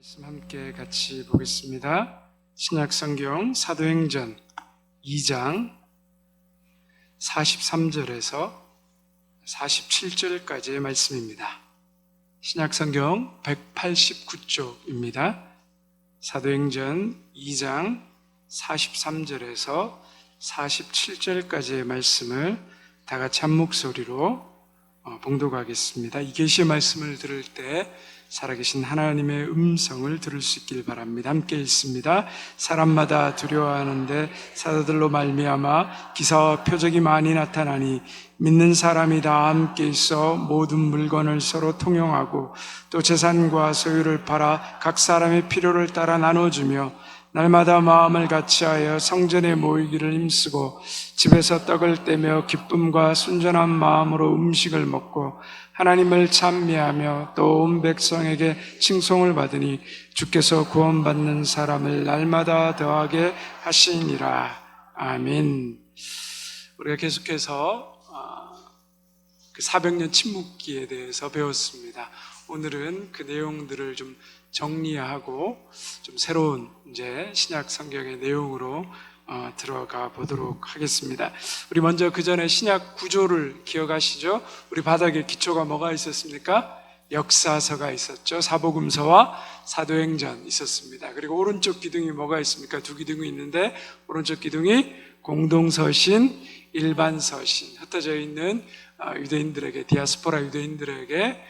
말씀 함께 같이 보겠습니다. 신약성경 사도행전 2장 43절에서 47절까지의 말씀입니다. 신약성경 189쪽입니다. 사도행전 2장 43절에서 47절까지의 말씀을 다 같이 한 목소리로 봉독하겠습니다. 이 계시의 말씀을 들을 때 살아계신 하나님의 음성을 들을 수 있길 바랍니다. 함께 읽습니다. 사람마다 두려워하는데 사도들로 말미암아 기사와 표적이 많이 나타나니 믿는 사람이 다 함께 있어 모든 물건을 서로 통용하고 또 재산과 소유를 팔아 각 사람의 필요를 따라 나눠주며 날마다 마음을 같이하여 성전에 모이기를 힘쓰고 집에서 떡을 떼며 기쁨과 순전한 마음으로 음식을 먹고 하나님을 찬미하며 또 온 백성에게 칭송을 받으니 주께서 구원받는 사람을 날마다 더하게 하시니라. 아멘. 우리가 계속해서 그 400년 침묵기에 대해서 배웠습니다. 오늘은 그 내용들을 좀 정리하고 좀 새로운 이제 신약 성경의 내용으로 들어가 보도록 하겠습니다. 우리 먼저 그 전에 신약 구조를 기억하시죠? 우리 바닥에 기초가 뭐가 있었습니까? 역사서가 있었죠. 사복음서와 사도행전 있었습니다. 그리고 오른쪽 기둥이 뭐가 있습니까? 두 기둥이 있는데 오른쪽 기둥이 공동서신, 일반서신, 흩어져 있는 유대인들에게, 디아스포라 유대인들에게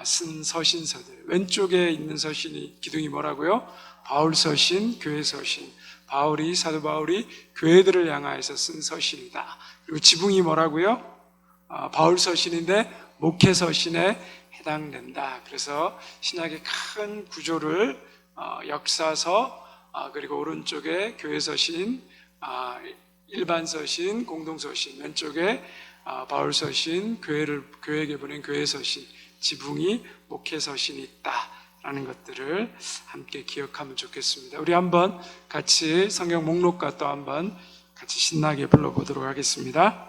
쓴 서신서들. 왼쪽에 있는 서신이 기둥이 뭐라고요? 바울서신, 교회서신. 사도 바울이 교회들을 향하여서 쓴 서신이다. 그리고 지붕이 뭐라고요? 바울서신인데 목회서신에 해당된다. 그래서 신약의 큰 구조를 역사서, 그리고 오른쪽에 교회서신, 일반서신, 공동서신, 왼쪽에 바울서신, 교회에게 보낸 교회서신, 지붕이 목회서신이 있다 라는 것들을 함께 기억하면 좋겠습니다. 우리 한번 같이 성경 목록과 또 한번 같이 신나게 불러보도록 하겠습니다.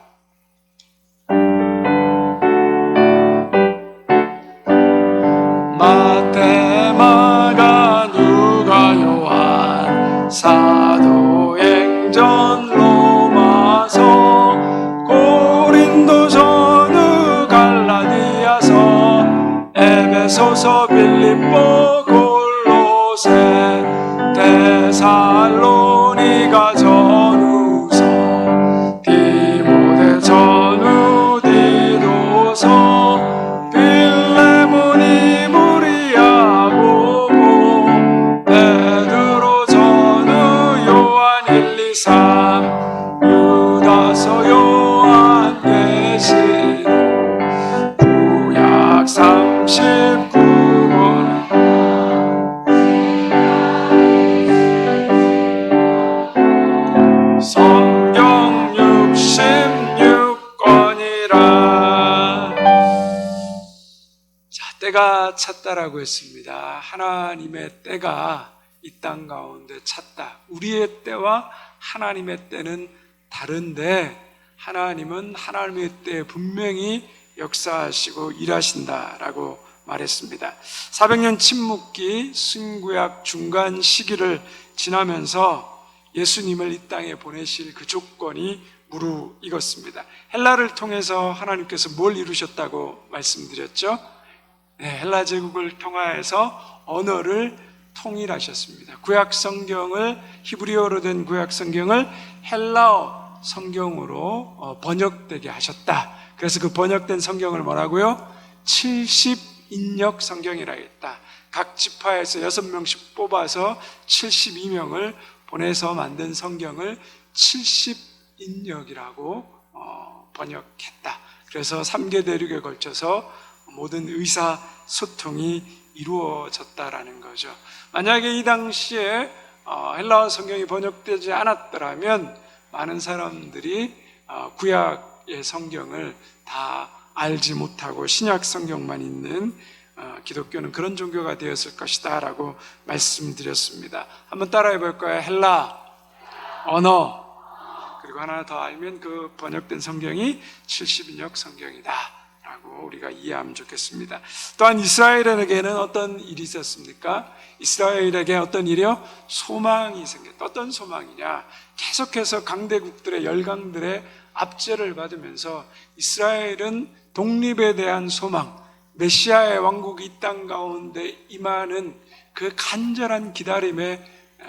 마태, 마가, 누가, 요한, 사도행전, 로마서, 고린도, 전후, 갈라디아서, 에베소서, 빌립보, 골로새, 데살로니가, 전후서, 디모데, 전후, 디도서, 빌레몬이, 무리아, 고고, 베드로, 전후, 요한, 1, 2, 3, 유다서, 요한, 계시록, 구약 39권, 성경 66권이라. 자, 때가 찼다라고 했습니다. 하나님의 때가 이 땅 가운데 찼다. 우리의 때와 하나님의 때는 다른데 하나님은 하나님의 때에 분명히 역사하시고 일하신다라고 말했습니다. 400년 침묵기 신구약 중간 시기를 지나면서 예수님을 이 땅에 보내실 그 조건이 무르익었습니다. 헬라를 통해서 하나님께서 뭘 이루셨다고 말씀드렸죠? 네, 헬라 제국을 통하여서 언어를 통일하셨습니다. 구약 성경을, 히브리어로 된 구약 성경을 헬라어 성경으로 번역되게 하셨다. 그래서 그 번역된 성경을 뭐라고요? 70인역 성경이라 했다. 각 지파에서 6명씩 뽑아서 72명을 보내서 만든 성경을 70인역이라고 번역했다. 그래서 3개 대륙에 걸쳐서 모든 의사소통이 이루어졌다라는 거죠. 만약에 이 당시에 헬라어 성경이 번역되지 않았더라면 많은 사람들이 구약의 성경을 다 알지 못하고 신약 성경만 있는 기독교는 그런 종교가 되었을 것이다 라고 말씀드렸습니다. 한번 따라해 볼까요? 헬라 언어, 그리고 하나 더 알면 그 번역된 성경이 70인역 성경이다 라고 우리가 이해하면 좋겠습니다. 또한 이스라엘에게는 어떤 일이 있었습니까? 이스라엘에게 어떤 일이요? 소망이 생겼다. 어떤 소망이냐? 계속해서 강대국들의 열강들의 압제를 받으면서 이스라엘은 독립에 대한 소망, 메시아의 왕국이 이 땅 가운데 임하는 그 간절한 기다림에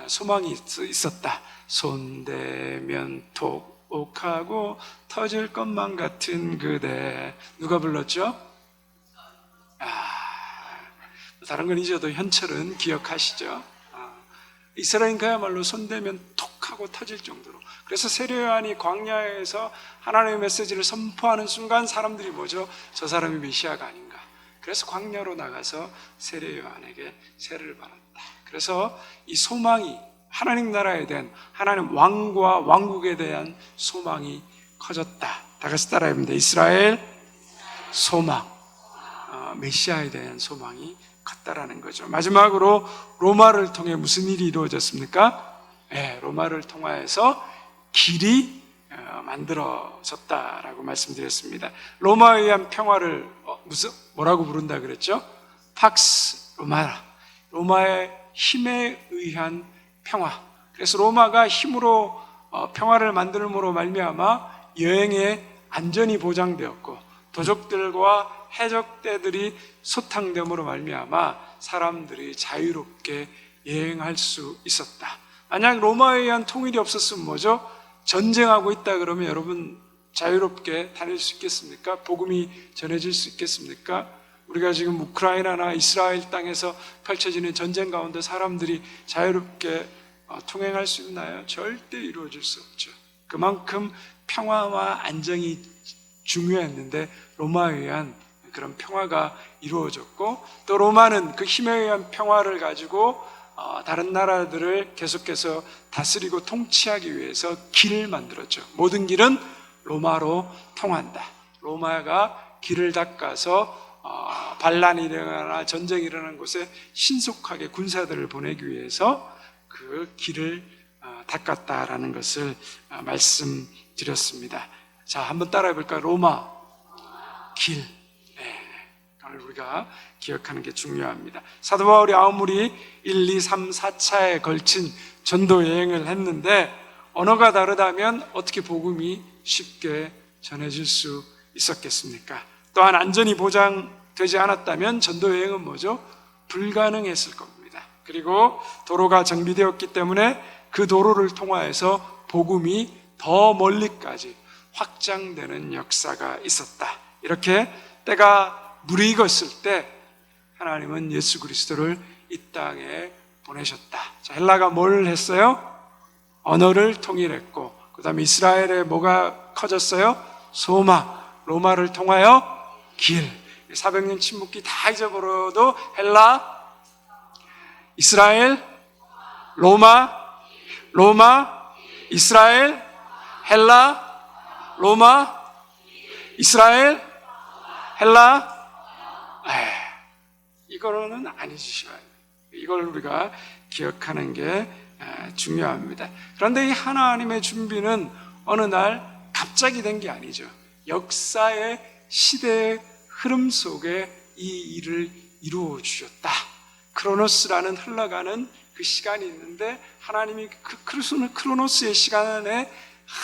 소망이 있었다. 손대면 톡옥하고 터질 것만 같은 그대. 누가 불렀죠? 다른 건 잊어도 현철은 기억하시죠? 이스라엘은 그야말로 손대면 톡하고 터질 정도로. 그래서 세례 요한이 광야에서 하나님의 메시지를 선포하는 순간 사람들이 뭐죠? 저 사람이 메시아가 아닌가. 그래서 광야로 나가서 세례 요한에게 세례를 받았다. 그래서 이 소망이 하나님 나라에 대한, 하나님 왕과 왕국에 대한 소망이 커졌다. 다 같이 따라해봅니다. 이스라엘 소망, 메시아에 대한 소망이 컸다라는 거죠. 마지막으로 로마를 통해 무슨 일이 이루어졌습니까? 로마를 통하여서 길이 만들어졌다라고 말씀드렸습니다. 로마에 의한 평화를 뭐라고 부른다 그랬죠? 팍스 로마라. 로마의 힘에 의한 평화. 그래서 로마가 힘으로 평화를 만들므로 말미암아 여행의 안전이 보장되었고 도적들과 해적대들이 소탕됨으로 말미암아 사람들이 자유롭게 여행할 수 있었다. 만약 로마에 의한 통일이 없었으면 뭐죠? 전쟁하고 있다 그러면 여러분 자유롭게 다닐 수 있겠습니까? 복음이 전해질 수 있겠습니까? 우리가 지금 우크라이나나 이스라엘 땅에서 펼쳐지는 전쟁 가운데 사람들이 자유롭게 통행할 수 있나요? 절대 이루어질 수 없죠. 그만큼 평화와 안정이 중요했는데 로마에 의한 그런 평화가 이루어졌고, 또 로마는 그 힘에 의한 평화를 가지고 다른 나라들을 계속해서 다스리고 통치하기 위해서 길을 만들었죠. 모든 길은 로마로 통한다. 로마가 길을 닦아서 반란이 일어나거나 전쟁이 일어나는 곳에 신속하게 군사들을 보내기 위해서 그 길을 닦았다라는 것을 말씀드렸습니다. 자, 한번 따라해 볼까요? 로마 길. 그걸 우리가 기억하는 게 중요합니다. 사도 바울이 아무리 1, 2, 3, 4차에 걸친 전도 여행을 했는데 언어가 다르다면 어떻게 복음이 쉽게 전해질 수 있었겠습니까? 또한 안전이 보장되지 않았다면 전도 여행은 뭐죠? 불가능했을 겁니다. 그리고 도로가 정비되었기 때문에 그 도로를 통하여서 복음이 더 멀리까지 확장되는 역사가 있었다. 이렇게 때가 무르익었을 때 하나님은 예수 그리스도를 이 땅에 보내셨다. 자, 헬라가 뭘 했어요? 언어를 통일했고, 그 다음에 이스라엘에 뭐가 커졌어요? 소망. 로마를 통하여 길. 400년 침묵기 다 잊어버려도 헬라, 이스라엘, 로마, 이스라엘, 헬라, 로마, 이스라엘, 헬라. 이거는 안 잊으셔야 돼요. 이걸 우리가 기억하는 게 중요합니다. 그런데 이 하나님의 준비는 어느 날 갑자기 된 게 아니죠. 역사의 시대의 흐름 속에 이 일을 이루어 주셨다. 크로노스라는 흘러가는 그 시간이 있는데 하나님이 그 크로노스의 시간에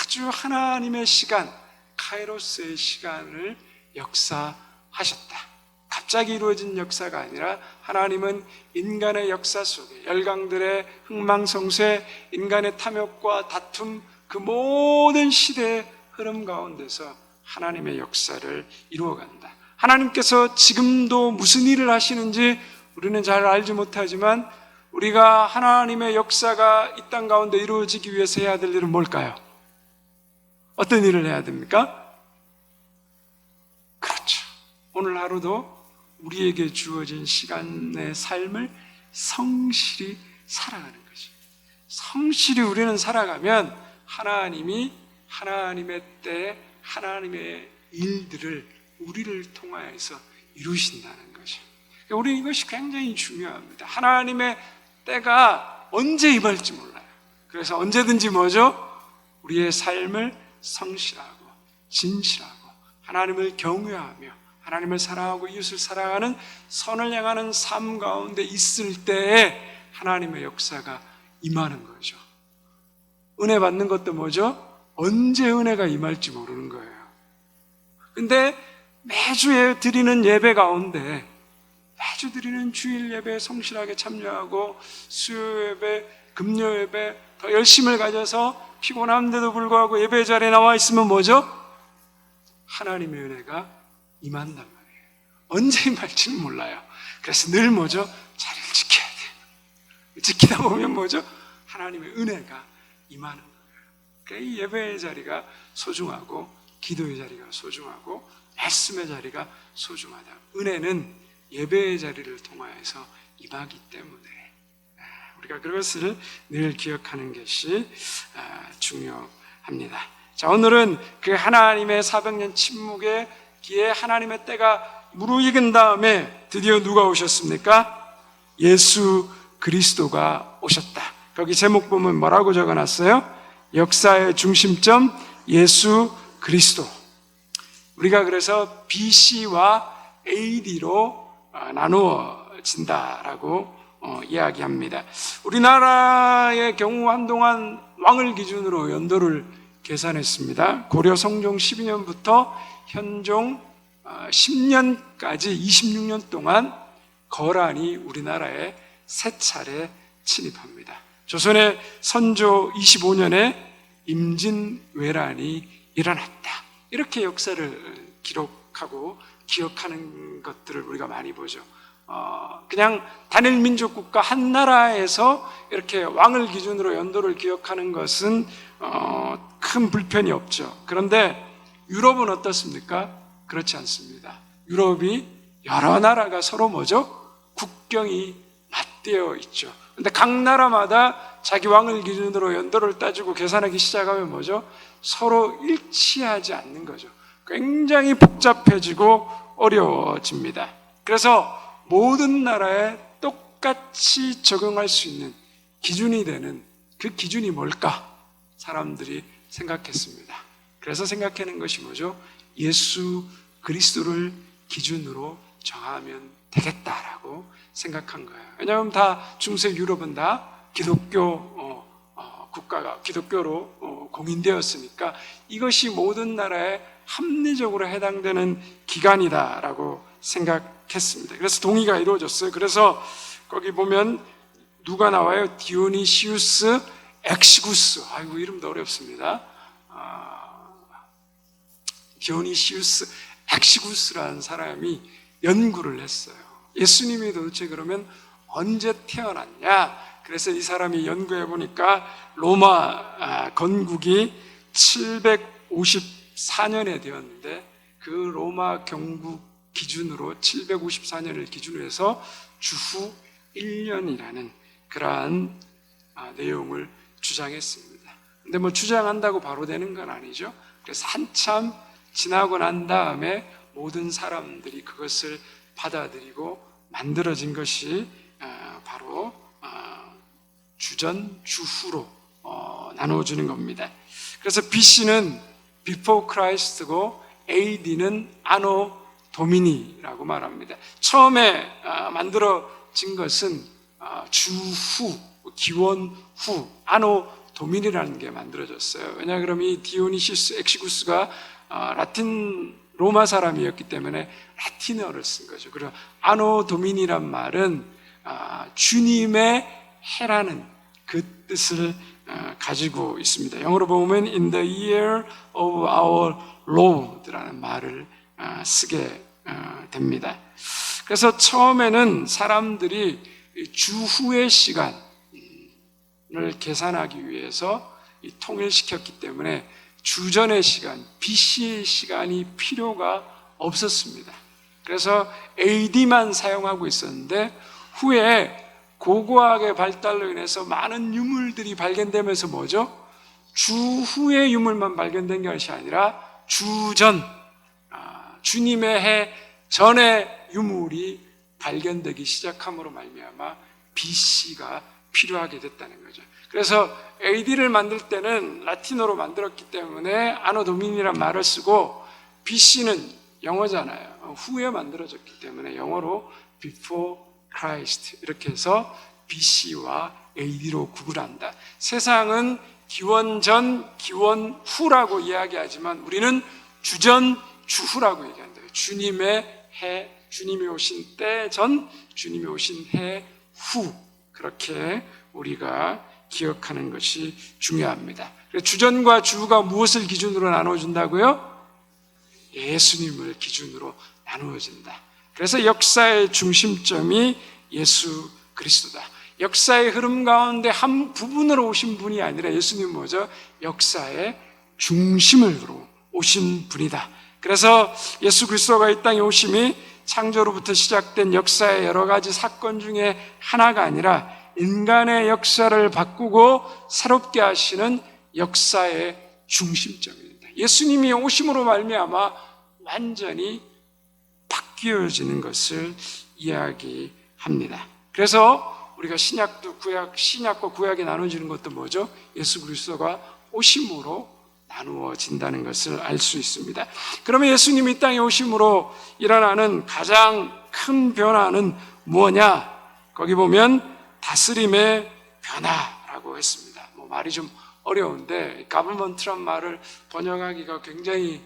아주 하나님의 시간, 카이로스의 시간을 역사하셨다. 갑자기 이루어진 역사가 아니라 하나님은 인간의 역사 속에 열강들의 흥망성쇠, 인간의 탐욕과 다툼, 그 모든 시대의 흐름 가운데서 하나님의 역사를 이루어간다. 하나님께서 지금도 무슨 일을 하시는지 우리는 잘 알지 못하지만 우리가 하나님의 역사가 이 땅 가운데 이루어지기 위해서 해야 될 일은 뭘까요? 어떤 일을 해야 됩니까? 그렇죠. 오늘 하루도 우리에게 주어진 시간의 삶을 성실히 살아가는 거죠. 성실히 우리는 살아가면 하나님이 하나님의 때에 하나님의 일들을 우리를 통하여서 이루신다는 거죠. 우리 이것이 굉장히 중요합니다. 하나님의 때가 언제 임할지 몰라요. 그래서 언제든지 뭐죠? 우리의 삶을 성실하고 진실하고 하나님을 경외하며 하나님을 사랑하고 이웃을 사랑하는 선을 향하는 삶 가운데 있을 때에 하나님의 역사가 임하는 거죠. 은혜 받는 것도 뭐죠? 언제 은혜가 임할지 모르는 거예요. 근데 매주 드리는 예배 가운데, 매주 드리는 주일 예배에 성실하게 참여하고 수요 예배, 금요 예배 더 열심을 가져서 피곤한데도 불구하고 예배 자리에 나와 있으면 뭐죠? 하나님의 은혜가 임한단 말이에요. 언제 임할지는 몰라요. 그래서 늘 뭐죠? 자리를 지켜야 돼요. 지키다 보면 뭐죠? 하나님의 은혜가 임하는 거예요. 그러니까 이 예배의 자리가 소중하고 기도의 자리가 소중하고 말씀의 자리가 소중하다. 은혜는 예배의 자리를 통하여서 임하기 때문에 우리가 그것을 늘 기억하는 것이 중요합니다. 자, 오늘은 그 하나님의 400년 침묵의 기에 하나님의 때가 무르익은 다음에 드디어 누가 오셨습니까? 예수 그리스도가 오셨다. 거기 제목 보면 뭐라고 적어놨어요? 역사의 중심점 예수 그리스도. 우리가 그래서 BC와 AD로 나누어진다라고 이야기합니다. 우리나라의 경우 한동안 왕을 기준으로 연도를 계산했습니다. 고려 성종 12년부터 현종 10년까지 26년 동안 거란이 우리나라에 세 차례 침입합니다. 조선의 선조 25년에 임진왜란이 일어났다. 이렇게 역사를 기록하고 기억하는 것들을 우리가 많이 보죠. 그냥 단일 민족 국가 한 나라에서 이렇게 왕을 기준으로 연도를 기억하는 것은 큰 불편이 없죠. 그런데 유럽은 어떻습니까? 그렇지 않습니다. 유럽이 여러 나라가 서로 뭐죠? 국경이 맞대어 있죠. 근데 각 나라마다 자기 왕을 기준으로 연도를 따지고 계산하기 시작하면 뭐죠? 서로 일치하지 않는 거죠. 굉장히 복잡해지고 어려워집니다. 그래서 모든 나라에 똑같이 적용할 수 있는 기준이 되는 그 기준이 뭘까? 사람들이 생각했습니다. 그래서 생각하는 것이 뭐죠? 예수 그리스도를 기준으로 정하면 되겠다라고 생각한 거예요. 왜냐하면 다 중세 유럽은 다 기독교 국가가 기독교로 공인되었으니까 이것이 모든 나라에 합리적으로 해당되는 기간이다라고 생각했습니다. 그래서 동의가 이루어졌어요. 그래서 거기 보면 누가 나와요? 디오니시우스 엑시구스. 아이고, 이름도 어렵습니다. 디오니시우스 엑시구스라는 사람이 연구를 했어요. 예수님이 도대체 그러면 언제 태어났냐? 그래서 이 사람이 연구해 보니까 로마 건국이 754년에 되었는데 그 로마 경국 기준으로 754년을 기준으로 해서 주후 1년이라는 그러한 내용을 주장했습니다. 근데 뭐 주장한다고 바로 되는 건 아니죠. 그래서 한참 지나고 난 다음에 모든 사람들이 그것을 받아들이고 만들어진 것이 바로 주전, 주후로 나누어지는 겁니다. 그래서 BC는 Before Christ고 AD는 Anno Domini라고 말합니다. 처음에 만들어진 것은 주후, 기원 후, Anno Domini라는 게 만들어졌어요. 왜냐 그러면 이 디오니시스 엑시구스가 라틴 로마 사람이었기 때문에 라틴어를 쓴 거죠. 그리고 Anno Domini란 말은 주님의 해라는 그 뜻을 가지고 있습니다. 영어로 보면 in the year of our Lord라는 말을 쓰게 됩니다. 그래서 처음에는 사람들이 주후의 시간을 계산하기 위해서 통일시켰기 때문에 주전의 시간, BC의 시간이 필요가 없었습니다. 그래서 AD만 사용하고 있었는데 후에 고고학의 발달로 인해서 많은 유물들이 발견되면서 뭐죠? 주후의 유물만 발견된 것이 아니라 주전, 주님의 해 전의 유물이 발견되기 시작함으로 말미암아 BC가 필요하게 됐다는 거죠. 그래서 AD를 만들 때는 라틴어로 만들었기 때문에 아노 도미니란 말을 쓰고 BC는 영어잖아요. 후에 만들어졌기 때문에 영어로 before Christ 이렇게 해서 BC와 AD로 구분한다. 세상은 기원 전, 기원 후라고 이야기하지만 우리는 주전, 주후라고 얘기한다. 주님의 해, 주님이 오신 때 전, 주님이 오신 해 후, 그렇게 우리가 기억하는 것이 중요합니다. 주전과 주후가 무엇을 기준으로 나눠준다고요? 예수님을 기준으로 나누어진다. 그래서 역사의 중심점이 예수 그리스도다. 역사의 흐름 가운데 한 부분으로 오신 분이 아니라 예수님은 뭐죠? 역사의 중심으로 오신 분이다. 그래서 예수 그리스도가 이 땅에 오심이 창조로부터 시작된 역사의 여러 가지 사건 중에 하나가 아니라 인간의 역사를 바꾸고 새롭게 하시는 역사의 중심점입니다. 예수님이 오심으로 말미암아 완전히 바뀌어지는 것을 이야기합니다. 그래서 우리가 신약과 구약이 나눠지는 것도 뭐죠? 예수 그리스도가 오심으로 나누어진다는 것을 알 수 있습니다. 그러면 예수님이 이 땅에 오심으로 일어나는 가장 큰 변화는 뭐냐? 거기 보면 다스림의 변화라고 했습니다. 말이 좀 어려운데 가버먼트란 말을 번역하기가 굉장히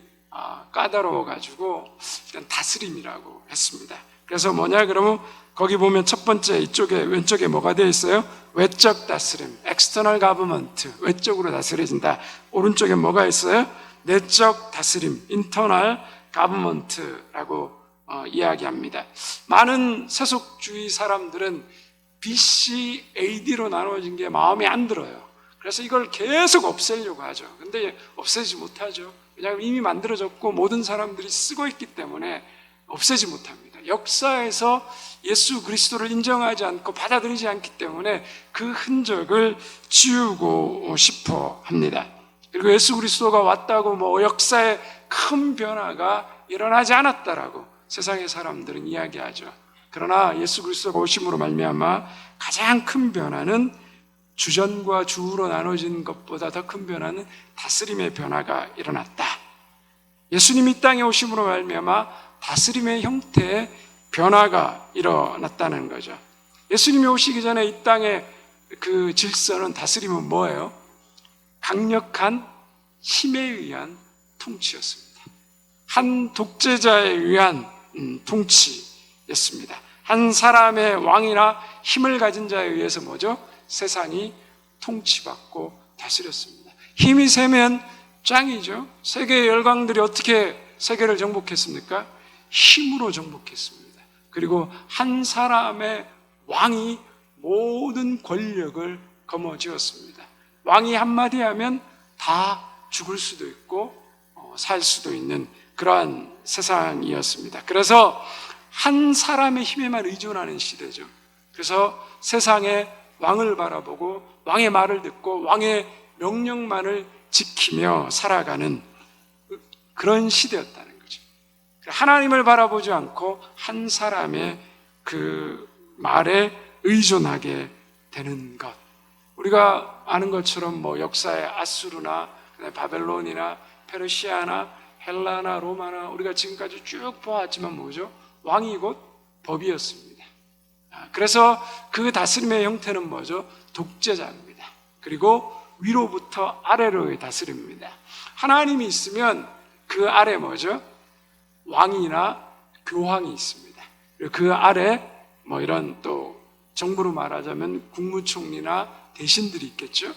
까다로워가지고 일단 다스림이라고 했습니다. 그래서 뭐냐? 그러면 거기 보면 첫 번째 이쪽에 왼쪽에 뭐가 되어 있어요? 외적 다스림, external government, 외적으로 다스려진다. 오른쪽에 뭐가 있어요? 내적 다스림, internal government라고 이야기합니다. 많은 세속주의 사람들은 BC, AD로 나눠진 게 마음에 안 들어요. 그래서 이걸 계속 없애려고 하죠. 근데 없애지 못하죠. 왜냐하면 이미 만들어졌고 모든 사람들이 쓰고 있기 때문에 없애지 못합니다. 역사에서 예수 그리스도를 인정하지 않고 받아들이지 않기 때문에 그 흔적을 지우고 싶어 합니다. 그리고 예수 그리스도가 왔다고 역사에 큰 변화가 일어나지 않았다라고 세상의 사람들은 이야기하죠. 그러나 예수 그리스도가 오심으로 말미암아 가장 큰 변화는 주전과 주후로 나눠진 것보다 더 큰 변화는 다스림의 변화가 일어났다. 예수님이 이 땅에 오심으로 말미암아 다스림의 형태의 변화가 일어났다는 거죠. 예수님이 오시기 전에 이 땅의 그 질서는 다스림은 뭐예요? 강력한 힘에 의한 통치였습니다. 한 독재자에 의한 통치였습니다. 한 사람의 왕이나 힘을 가진 자에 의해서 뭐죠? 세상이 통치받고 다스렸습니다. 힘이 세면 짱이죠. 세계의 열강들이 어떻게 세계를 정복했습니까? 힘으로 정복했습니다. 그리고 한 사람의 왕이 모든 권력을 거머쥐었습니다. 왕이 한마디 하면 다 죽을 수도 있고 살 수도 있는 그러한 세상이었습니다. 그래서 한 사람의 힘에만 의존하는 시대죠. 그래서 세상에 왕을 바라보고 왕의 말을 듣고 왕의 명령만을 지키며 살아가는 그런 시대였다는 거죠. 하나님을 바라보지 않고 한 사람의 그 말에 의존하게 되는 것. 우리가 아는 것처럼 역사의 아수르나 바벨론이나 페르시아나 헬라나 로마나 우리가 지금까지 쭉 보았지만 뭐죠? 왕이 곧 법이었습니다. 그래서 그 다스림의 형태는 뭐죠? 독재자입니다. 그리고 위로부터 아래로의 다스림입니다. 하나님이 있으면 그 아래 뭐죠? 왕이나 교황이 있습니다. 그 아래 이런 또 정부로 말하자면 국무총리나 대신들이 있겠죠.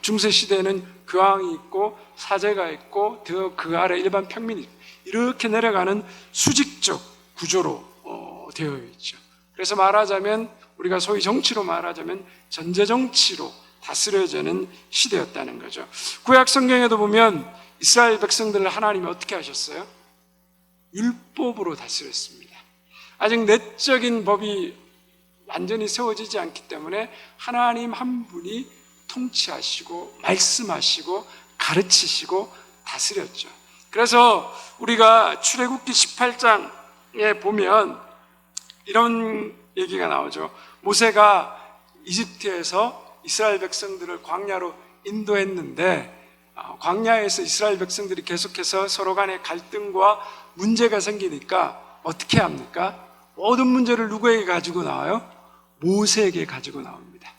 중세 시대에는 교황이 있고 사제가 있고 그 아래 일반 평민이 있고 이렇게 내려가는 수직적 구조로 되어 있죠. 그래서 말하자면 우리가 소위 정치로 말하자면 전제 정치로 다스려지는 시대였다는 거죠. 구약 성경에도 보면 이스라엘 백성들을 하나님이 어떻게 하셨어요? 율법으로 다스렸습니다. 아직 내적인 법이 완전히 세워지지 않기 때문에 하나님 한 분이 통치하시고 말씀하시고 가르치시고 다스렸죠. 그래서 우리가 출애굽기 18장에 보면 이런 얘기가 나오죠. 모세가 이집트에서 이스라엘 백성들을 광야로 인도했는데 광야에서 이스라엘 백성들이 계속해서 서로 간에 갈등과 문제가 생기니까 어떻게 합니까? 모든 문제를 누구에게 가지고 나와요? 모세에게 가지고 나옵니다.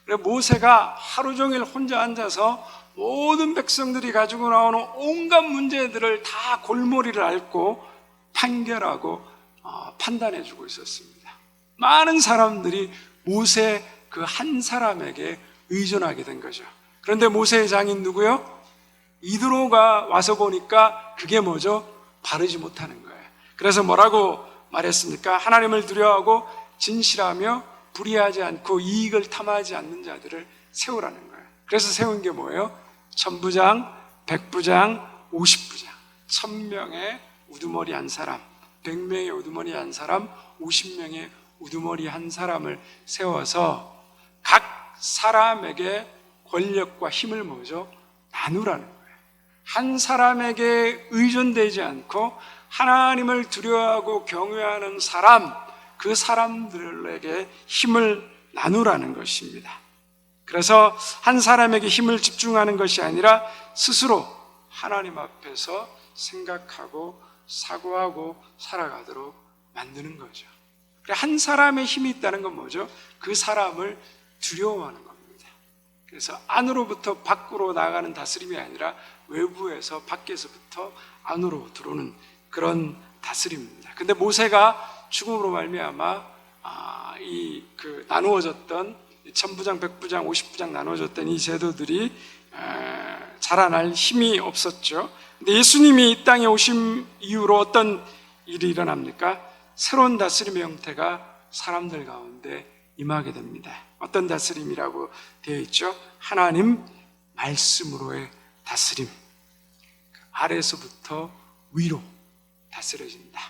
그래 모세가 하루 종일 혼자 앉아서 모든 백성들이 가지고 나오는 온갖 문제들을 다 골머리를 앓고 판결하고 판단해주고 있었습니다. 많은 사람들이 모세 그 한 사람에게 의존하게 된 거죠. 그런데 모세의 장인 누구요? 이드로가 와서 보니까 그게 뭐죠? 바르지 못하는 거예요. 그래서 뭐라고 말했습니까? 하나님을 두려워하고 진실하며 불의하지 않고 이익을 탐하지 않는 자들을 세우라는 거예요. 그래서 세운 게 뭐예요? 1000부장, 100부장, 50부장 1000명의 우두머리 한 사람, 100명의 우두머리 한 사람, 50명의 우두머리 한 사람을 세워서 각 사람에게 권력과 힘을 뭐죠? 나누라는 거예요. 한 사람에게 의존되지 않고 하나님을 두려워하고 경외하는 사람, 그 사람들에게 힘을 나누라는 것입니다. 그래서 한 사람에게 힘을 집중하는 것이 아니라 스스로 하나님 앞에서 생각하고 사고하고 살아가도록 만드는 거죠. 한 사람의 힘이 있다는 건 뭐죠? 그 사람을 두려워하는 겁니다. 그래서 안으로부터 밖으로 나가는 다스림이 아니라 외부에서 밖에서부터 안으로 들어오는 그런 다스림입니다. 근데 모세가 죽음으로 말미암아 나누어졌던 1000부장, 100부장, 50부장 나누어졌던 이 제도들이 자라날 힘이 없었죠. 근데 예수님이 이 땅에 오신 이후로 어떤 일이 일어납니까? 새로운 다스림의 형태가 사람들 가운데 임하게 됩니다. 어떤 다스림이라고 되어 있죠? 하나님 말씀으로의 다스림. 아래에서부터 위로 다스려진다.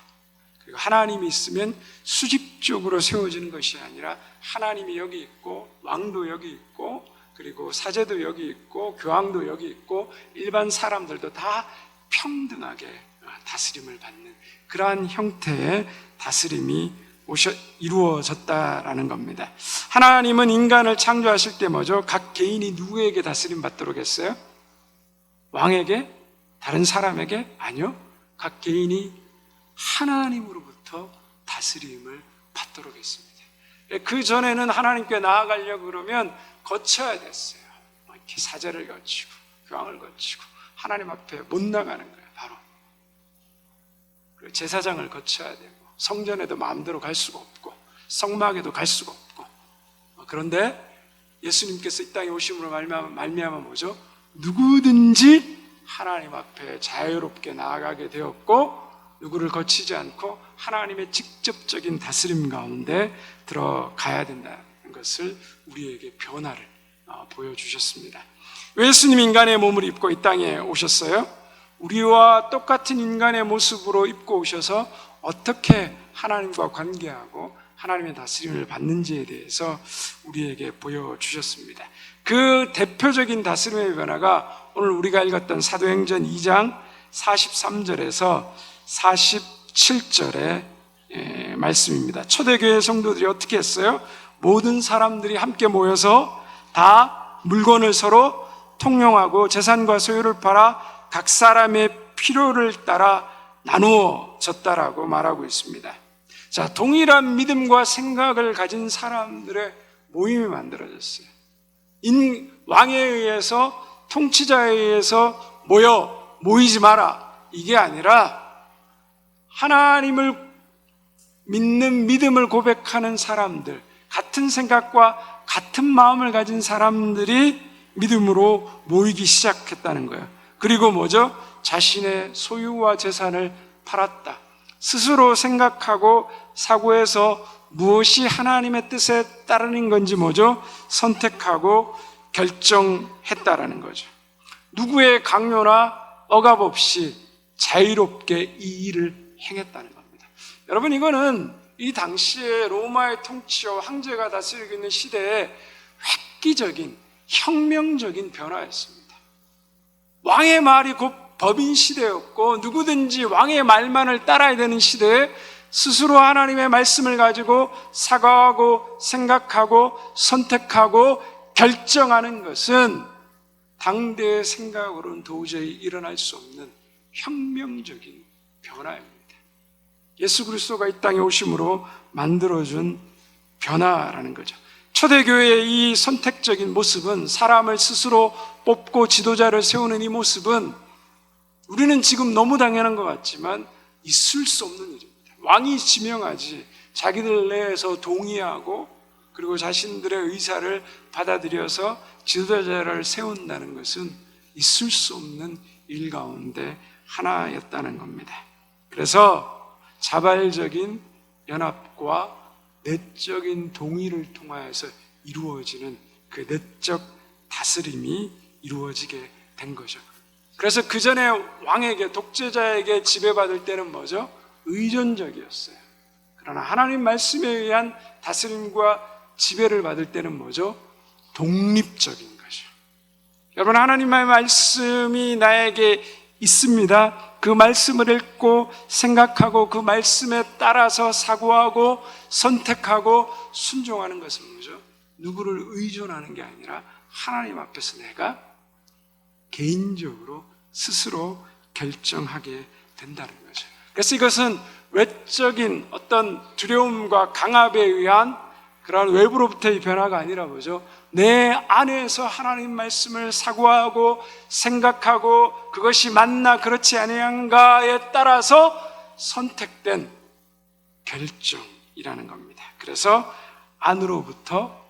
그리고 하나님이 있으면 수직적으로 세워지는 것이 아니라 하나님이 여기 있고 왕도 여기 있고 그리고 사제도 여기 있고 교황도 여기 있고 일반 사람들도 다 평등하게 다스림을 받는 그러한 형태의 다스림이 이루어졌다라는 겁니다. 하나님은 인간을 창조하실 때 뭐죠? 각 개인이 누구에게 다스림 받도록 했어요? 왕에게? 다른 사람에게? 아니요. 각 개인이 하나님으로부터 다스림을 받도록 했습니다. 그 전에는 하나님께 나아가려고 그러면 거쳐야 됐어요. 이렇게 사제를 거치고 교황을 거치고 하나님 앞에 못 나가는 거예요. 바로 그리고 제사장을 거쳐야 되고 성전에도 마음대로 갈 수가 없고 성막에도 갈 수가 없고 그런데 예수님께서 이 땅에 오심으로 말미암아 뭐죠? 누구든지 하나님 앞에 자유롭게 나아가게 되었고 누구를 거치지 않고 하나님의 직접적인 다스림 가운데 들어가야 된다는 것을 우리에게 변화를 보여주셨습니다. 왜 예수님이 인간의 몸을 입고 이 땅에 오셨어요? 우리와 똑같은 인간의 모습으로 입고 오셔서 어떻게 하나님과 관계하고 하나님의 다스림을 받는지에 대해서 우리에게 보여주셨습니다. 그 대표적인 다스림의 변화가 오늘 우리가 읽었던 사도행전 2장 43절에서 47절의 말씀입니다. 초대교회 성도들이 어떻게 했어요? 모든 사람들이 함께 모여서 다 물건을 서로 통용하고 재산과 소유를 팔아 각 사람의 필요를 따라 나누어졌다라고 말하고 있습니다. 자, 동일한 믿음과 생각을 가진 사람들의 모임이 만들어졌어요. 왕에 의해서 통치자에 의해서 모이지 마라 이게 아니라 하나님을 믿는 믿음을 고백하는 사람들, 같은 생각과 같은 마음을 가진 사람들이 믿음으로 모이기 시작했다는 거예요. 그리고 뭐죠? 자신의 소유와 재산을 팔았다. 스스로 생각하고 사고해서 무엇이 하나님의 뜻에 따르는 건지 뭐죠? 선택하고 결정했다라는 거죠. 누구의 강요나 억압 없이 자유롭게 이 일을 행했다는 겁니다. 여러분, 이거는 이 당시에 로마의 통치와 황제가 다스리고 있는 시대에 획기적인 혁명적인 변화였습니다. 왕의 말이 곧 법인 시대였고 누구든지 왕의 말만을 따라야 되는 시대에 스스로 하나님의 말씀을 가지고 사과하고 생각하고 선택하고 결정하는 것은 당대의 생각으로는 도저히 일어날 수 없는 혁명적인 변화입니다. 예수 그리스도가 이 땅에 오심으로 만들어준 변화라는 거죠. 초대교회의 이 선택적인 모습은, 사람을 스스로 뽑고 지도자를 세우는 이 모습은 우리는 지금 너무 당연한 것 같지만 있을 수 없는 일입니다. 왕이 지명하지 자기들 내에서 동의하고 그리고 자신들의 의사를 받아들여서 지도자를 세운다는 것은 있을 수 없는 일 가운데 하나였다는 겁니다. 그래서 자발적인 연합과 내적인 동의를 통하여서 이루어지는 그 내적 다스림이 이루어지게 된 거죠. 그래서 그 전에 왕에게, 독재자에게 지배받을 때는 뭐죠? 의존적이었어요. 그러나 하나님 말씀에 의한 다스림과 지배를 받을 때는 뭐죠? 독립적인 거죠. 여러분, 하나님의 말씀이 나에게 있습니다. 그 말씀을 읽고 생각하고 그 말씀에 따라서 사고하고 선택하고 순종하는 것은 뭐죠? 누구를 의존하는 게 아니라 하나님 앞에서 내가 개인적으로 스스로 결정하게 된다는 거죠. 그래서 이것은 외적인 어떤 두려움과 강압에 의한 그런 외부로부터의 변화가 아니라 뭐죠? 내 안에서 하나님 말씀을 사고하고 생각하고 그것이 맞나 그렇지 아니한가에 따라서 선택된 결정이라는 겁니다. 그래서 안으로부터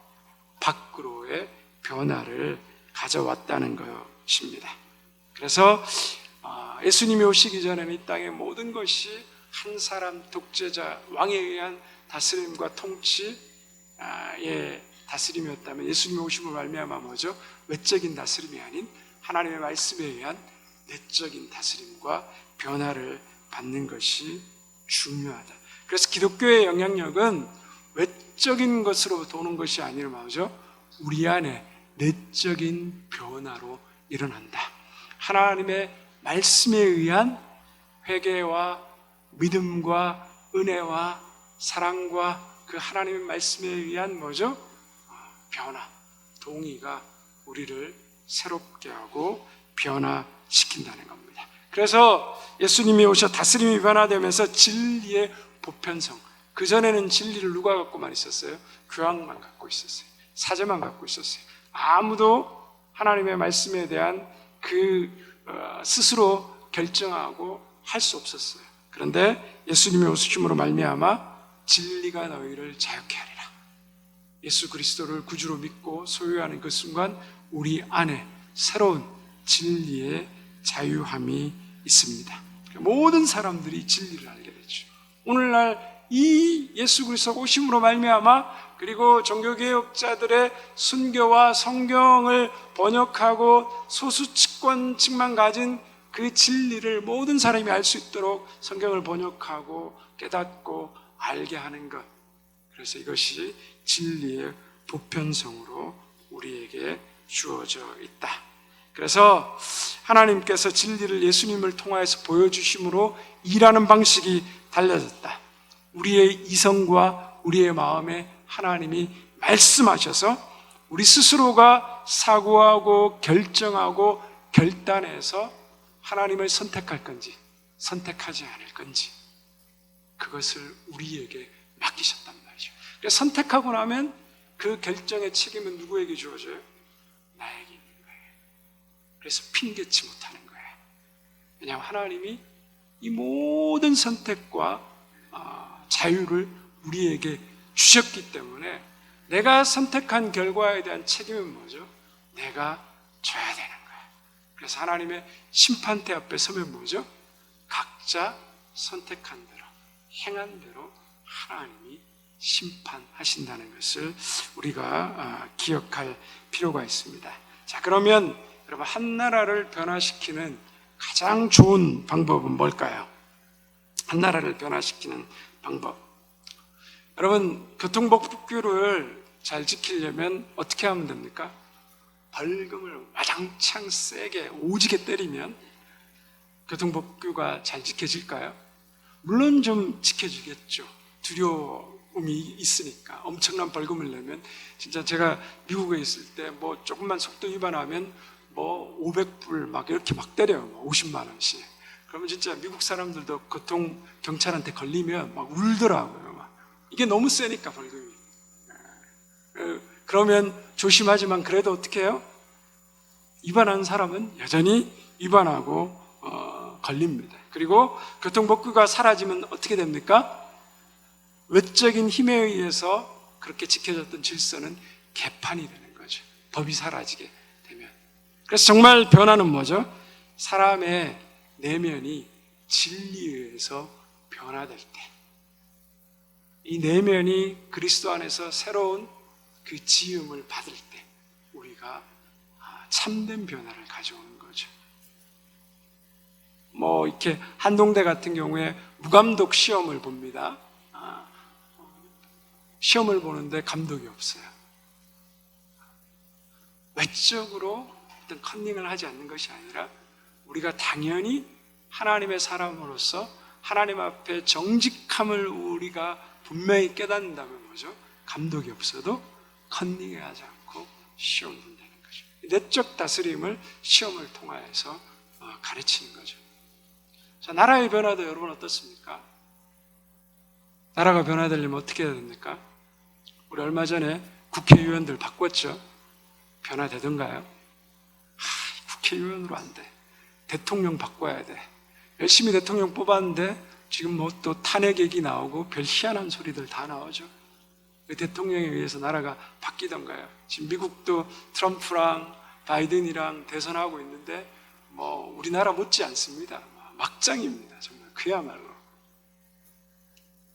밖으로의 변화를 가져왔다는 것입니다. 그래서 예수님이 오시기 전에는 이 땅의 모든 것이 한 사람 독재자 왕에 의한 다스림과 통치의 다스림이었다면 예수님이 오심으로 말미암아 뭐죠? 외적인 다스림이 아닌 하나님의 말씀에 의한 내적인 다스림과 변화를 받는 것이 중요하다. 그래서 기독교의 영향력은 외적인 것으로부터 오는 것이 아니라 뭐죠? 우리 안에 내적인 변화로 일어난다. 하나님의 말씀에 의한 회개와 믿음과 은혜와 사랑과 그 하나님의 말씀에 의한 뭐죠? 변화, 동의가 우리를 새롭게 하고 변화시킨다는 겁니다. 그래서 예수님이 오셔 다스림이 변화되면서 진리의 보편성, 그전에는 진리를 누가 갖고만 있었어요? 교황만 갖고 있었어요. 사제만 갖고 있었어요. 아무도 하나님의 말씀에 대한 스스로 결정하고 할 수 없었어요. 그런데 예수님의 오심으로 말미암아 진리가 너희를 자유케 하리라. 예수 그리스도를 구주로 믿고 소유하는 그 순간 우리 안에 새로운 진리의 자유함이 있습니다. 모든 사람들이 진리를 알게 되죠. 오늘날 이 예수 그리스도 오심으로 말미암아 그리고 종교개혁자들의 순교와 성경을 번역하고 소수치권층만 가진 그 진리를 모든 사람이 알 수 있도록 성경을 번역하고 깨닫고 알게 하는 것, 그래서 이것이 진리의 보편성으로 우리에게 주어져 있다. 그래서 하나님께서 진리를 예수님을 통하여서 보여주심으로 일하는 방식이 달라졌다. 우리의 이성과 우리의 마음에 하나님이 말씀하셔서 우리 스스로가 사고하고 결정하고 결단해서 하나님을 선택할 건지 선택하지 않을 건지 그것을 우리에게 맡기셨단 말이죠. 그래서 선택하고 나면 그 결정의 책임은 누구에게 주어져요? 나에게 있는 거예요. 그래서 핑계치 못하는 거예요. 왜냐하면 하나님이 이 모든 선택과 자유를 우리에게 주셨기 때문에 내가 선택한 결과에 대한 책임은 뭐죠? 내가 져야 되는 거예요. 그래서 하나님의 심판대 앞에 서면 뭐죠? 각자 선택한 대로, 행한 대로 하나님이 심판하신다는 것을 우리가 기억할 필요가 있습니다. 자, 그러면 여러분, 한 나라를 변화시키는 가장 좋은 방법은 뭘까요? 한 나라를 변화시키는 방법. 여러분, 교통법규를 잘 지키려면 어떻게 하면 됩니까? 벌금을 와장창 세게 오지게 때리면 교통법규가 잘 지켜질까요? 물론 좀 지켜지겠죠. 두려움이 있으니까. 엄청난 벌금을 내면, 진짜 제가 미국에 있을 때 뭐 조금만 속도 위반하면 뭐 500불 막 이렇게 막 때려요. 50만 원씩. 그러면 진짜 미국 사람들도 교통 경찰한테 걸리면 막 울더라고요. 막. 이게 너무 세니까 벌금이. 그러면 조심하지만 그래도 어떻게 해요? 위반한 사람은 여전히 위반하고 걸립니다. 그리고 교통법규가 사라지면 어떻게 됩니까? 외적인 힘에 의해서 그렇게 지켜졌던 질서는 개판이 되는 거죠. 법이 사라지게 되면. 그래서 정말 변화는 뭐죠? 사람의 내면이 진리에 의해서 변화될 때, 이 내면이 그리스도 안에서 새로운 그 지음을 받을 때 우리가 참된 변화를 가져오는 거죠. 뭐 이렇게 한동대 같은 경우에 무감독 시험을 봅니다. 시험을 보는데 감독이 없어요. 외적으로 어떤 컨닝을 하지 않는 것이 아니라 우리가 당연히 하나님의 사람으로서 하나님 앞에 정직함을 우리가 분명히 깨닫는다면 뭐죠? 감독이 없어도 컨닝하지 않고 시험 본다는 거죠. 내적 다스림을 시험을 통하여서 가르치는 거죠. 자, 나라의 변화도 여러분 어떻습니까? 나라가 변화되려면 어떻게 해야 됩니까? 우리 얼마 전에 국회의원들 바꿨죠. 변화되던가요? 국회의원으로 안 돼. 대통령 바꿔야 돼. 열심히 대통령 뽑았는데 지금 뭐 또 탄핵 얘기 나오고 별 희한한 소리들 다 나오죠. 대통령에 의해서 나라가 바뀌던가요? 지금 미국도 트럼프랑 바이든이랑 대선하고 있는데 뭐 우리나라 못지 않습니다. 막장입니다. 정말 그야말로.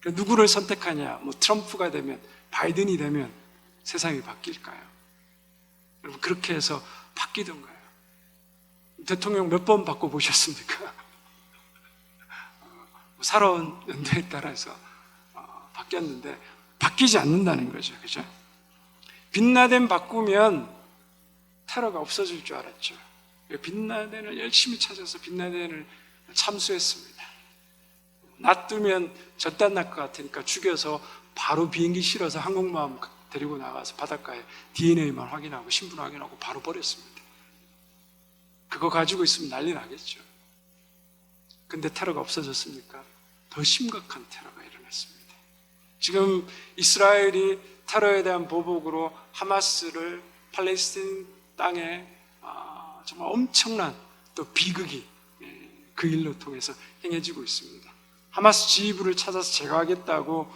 누구를 선택하냐? 뭐 트럼프가 되면 바이든이 되면 세상이 바뀔까요? 여러분 그렇게 해서 바뀌던가요? 대통령 몇 번 바꿔보셨습니까? 살아온 연도에 따라서 바뀌었는데 바뀌지 않는다는 거죠. 그죠? 빈라덴 바꾸면 테러가 없어질 줄 알았죠. 빈라덴을 열심히 찾아서 빈라덴을 참수했습니다. 놔두면 젖단 날 것 같으니까 죽여서 바로 비행기 실어서 항공모함 데리고 나가서 바닷가에 DNA만 확인하고 신분 확인하고 바로 버렸습니다. 그거 가지고 있으면 난리 나겠죠. 근데 테러가 없어졌습니까? 더 심각한 테러가 일어났습니다. 지금 이스라엘이 테러에 대한 보복으로 하마스를 팔레스틴 땅에 정말 엄청난 또 비극이 그 일로 통해서 행해지고 있습니다. 하마스 지휘부를 찾아서 제거하겠다고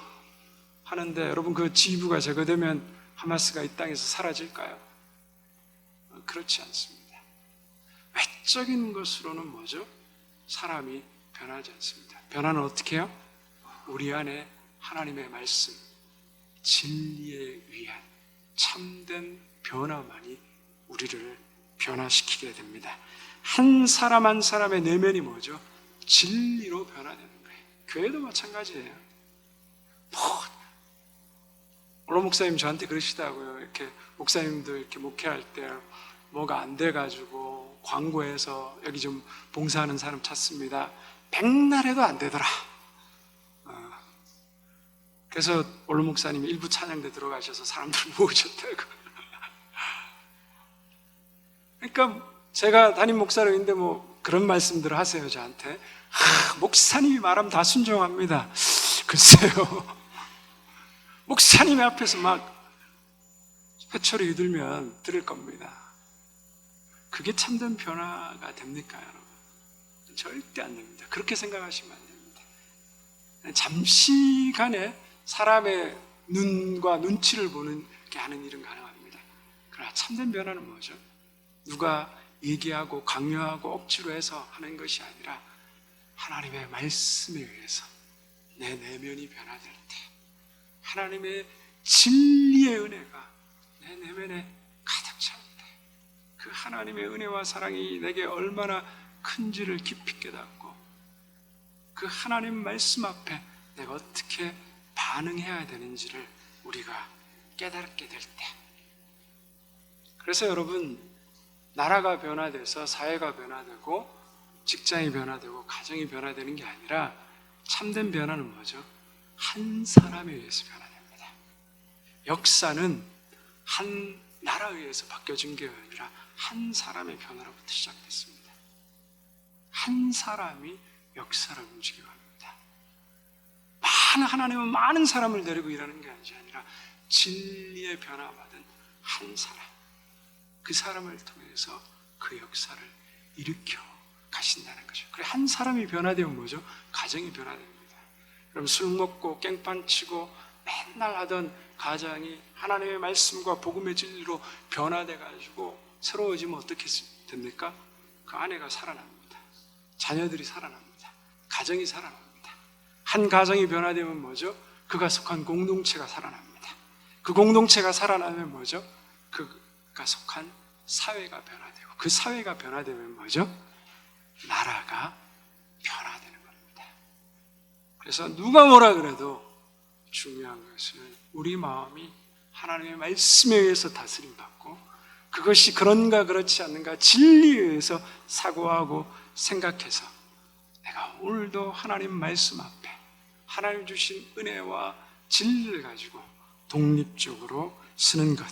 하는데 여러분 그 지휘부가 제거되면 하마스가 이 땅에서 사라질까요? 그렇지 않습니다. 외적인 것으로는 뭐죠? 사람이 변하지 않습니다. 변화는 어떻게 해요? 우리 안에 하나님의 말씀, 진리에 의한 참된 변화만이 우리를 변화시키게 됩니다. 한 사람 한 사람의 내면이 뭐죠? 진리로 변화되는 거예요. 교회도 마찬가지예요. 오로 목사님 저한테 그러시다고요. 이렇게 목사님들 이렇게 목회할 때 뭐가 안 돼가지고 광고해서 여기 좀 봉사하는 사람 찾습니다. 백날 해도 안 되더라. 그래서 오로 목사님이 일부 찬양대 들어가셔서 사람들 모으셨다고. 그러니까 제가 담임 목사로 있는데 뭐 그런 말씀들을 하세요 저한테. 목사님이 말하면 다 순종합니다. 글쎄요. 목사님 앞에서 막 회초리 유들면 들을 겁니다. 그게 참된 변화가 됩니까 여러분? 절대 안 됩니다. 그렇게 생각하시면 안 됩니다. 잠시간에 사람의 눈과 눈치를 보는 게 하는 일은 가능합니다. 그러나 참된 변화는 뭐죠? 누가 얘기하고 강요하고 억지로 해서 하는 것이 아니라 하나님의 말씀에 의해서 내 내면이 변화될 때 하나님의 진리의 은혜가 내 내면에 가득 찰 때 그 하나님의 은혜와 사랑이 내게 얼마나 큰지를 깊이 깨닫고 그 하나님 말씀 앞에 내가 어떻게 반응해야 되는지를 우리가 깨닫게 될 때, 그래서 여러분 나라가 변화돼서 사회가 변화되고 직장이 변화되고 가정이 변화되는 게 아니라 참된 변화는 뭐죠? 한 사람에 의해서 변화됩니다. 역사는 한 나라에 의해서 바뀌어진 게 아니라 한 사람의 변화로부터 시작됐습니다. 한 사람이 역사를 움직여 갑니다. 하나님은 많은 사람을 데리고 일하는 게 아니라 진리의 변화받은 한 사람, 그 사람을 통해서 그 역사를 일으켜 가신다는 거죠. 그래, 한 사람이 변화되면 뭐죠? 가정이 변화됩니다. 그럼 술 먹고 깽판 치고 맨날 하던 가정이 하나님의 말씀과 복음의 진리로 변화돼 가지고 새로워지면 어떻게 됩니까? 그 아내가 살아납니다. 자녀들이 살아납니다. 가정이 살아납니다. 한 가정이 변화되면 뭐죠? 그가 속한 공동체가 살아납니다. 그 공동체가 살아나면 뭐죠? 그가 속한 사회가 변화되고, 그 사회가 변화되면 뭐죠? 나라가 변화되는 겁니다. 그래서 누가 뭐라 그래도 중요한 것은 우리 마음이 하나님의 말씀에 의해서 다스림받고, 그것이 그런가 그렇지 않는가 진리에 의해서 사고하고 생각해서 내가 오늘도 하나님 말씀 앞에 하나님 주신 은혜와 진리를 가지고 독립적으로 쓰는 것,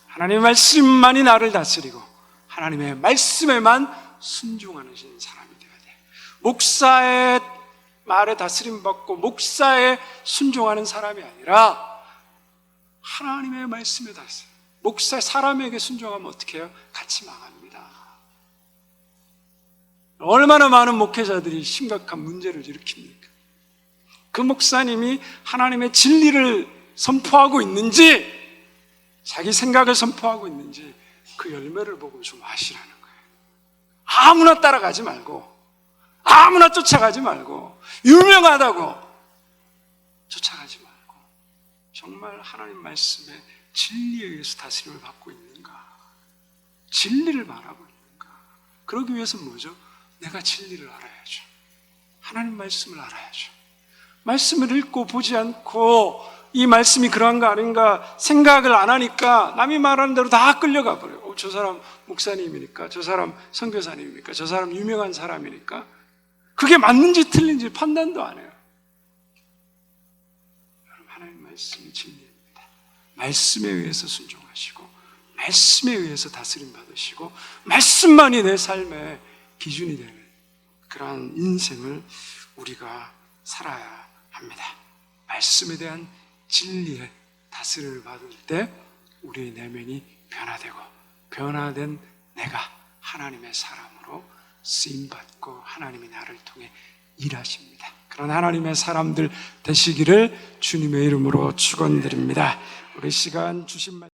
하나님의 말씀만이 나를 다스리고 하나님의 말씀에만 순종하는 사람이 되어야 돼요. 목사의 말에 다스림받고 목사에 순종하는 사람이 아니라 하나님의 말씀에 다스려. 목사 사람에게 순종하면 어떻게 해요? 같이 망합니다. 얼마나 많은 목회자들이 심각한 문제를 일으킵니까? 그 목사님이 하나님의 진리를 선포하고 있는지, 자기 생각을 선포하고 있는지 그 열매를 보고 좀 아시라는 거예요. 아무나 따라가지 말고, 아무나 쫓아가지 말고, 유명하다고 쫓아가지 말고 정말 하나님 말씀에 진리에 의해서 다스림을 받고 있는가, 진리를 말하고 있는가. 그러기 위해서는 뭐죠? 내가 진리를 알아야죠. 하나님 말씀을 알아야죠. 말씀을 읽고 보지 않고 이 말씀이 그런가 아닌가 생각을 안 하니까 남이 말하는 대로 다 끌려가 버려요. 저 사람 목사님이니까, 저 사람 선교사님이니까, 저 사람 유명한 사람이니까 그게 맞는지 틀린지 판단도 안 해요. 여러분, 하나님 말씀이 진리입니다. 말씀에 의해서 순종하시고 말씀에 의해서 다스림 받으시고 말씀만이 내 삶의 기준이 되는 그러한 인생을 우리가 살아야 합니다. 말씀에 대한 진리의 다스림을 받을 때 우리의 내면이 변화되고, 변화된 내가 하나님의 사람으로 쓰임받고 하나님이 나를 통해 일하십니다. 그런 하나님의 사람들 되시기를 주님의 이름으로 축원드립니다. 우리 시간 주신 말씀